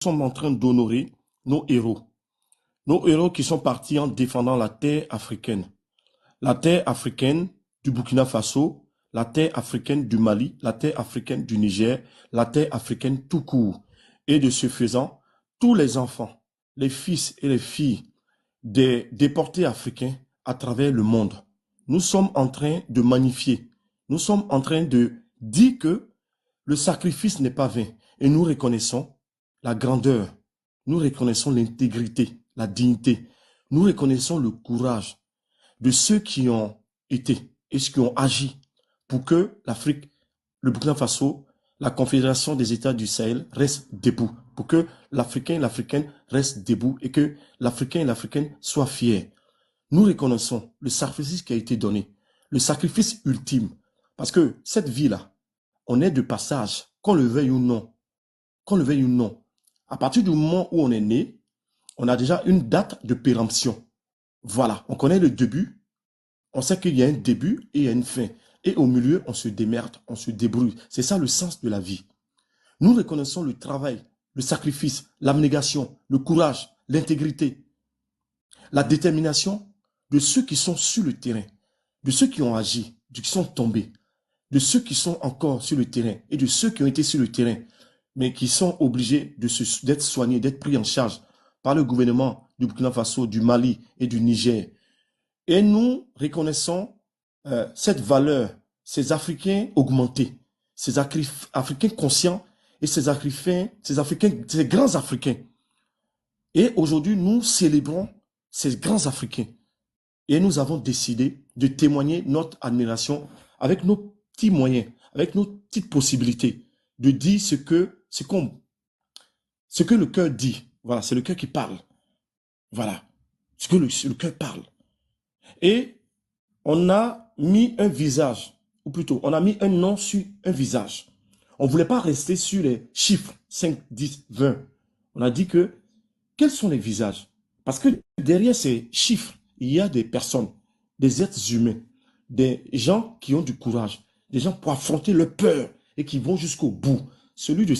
sommes en train d'honorer nos héros. Nos héros qui sont partis en défendant la terre africaine. La terre africaine du Burkina Faso, la terre africaine du Mali, la terre africaine du Niger, la terre africaine tout court. Et de ce faisant, tous les enfants, les fils et les filles des déportés africains à travers le monde, nous sommes en train de magnifier. Nous sommes en train de dire que le sacrifice n'est pas vain. Et nous reconnaissons la grandeur, nous reconnaissons l'intégrité, la dignité, nous reconnaissons le courage de ceux qui ont été et ceux qui ont agi pour que l'Afrique, le Burkina Faso, la Confédération des États du Sahel reste debout, pour que l'Africain et l'Africaine restent debout et que l'Africain et l'Africaine soient fiers. Nous reconnaissons le sacrifice qui a été donné, le sacrifice ultime, parce que cette vie-là, on est de passage, qu'on le veuille ou non. Qu'on le veuille ou non. À partir du moment où on est né, on a déjà une date de péremption. Voilà, on connaît le début, on sait qu'il y a un début et il y a une fin. Et au milieu, on se démerde, on se débrouille. C'est ça le sens de la vie. Nous reconnaissons le travail, le sacrifice, l'abnégation, le courage, l'intégrité, la détermination de ceux qui sont sur le terrain, de ceux qui ont agi, de ceux qui sont tombés, de ceux qui sont encore sur le terrain et de ceux qui ont été sur le terrain, mais qui sont obligés d'être soignés, d'être pris en charge par le gouvernement du Burkina Faso, du Mali et du Niger. Et nous reconnaissons cette valeur, ces Africains augmentés, ces Africains conscients et ces grands Africains. Et aujourd'hui, nous célébrons ces grands Africains. Et nous avons décidé de témoigner notre admiration avec nos petits moyens, avec nos petites possibilités, de dire ce que le cœur dit. Voilà, c'est le cœur qui parle. Voilà, ce que le cœur parle. Et on a mis un visage, ou plutôt, on a mis un nom sur un visage. On ne voulait pas rester sur les chiffres 5, 10, 20. On a dit que, quels sont les visages? Parce que derrière ces chiffres, il y a des personnes, des êtres humains, des gens qui ont du courage, des gens pour affronter leur peur et qui vont jusqu'au bout. Celui de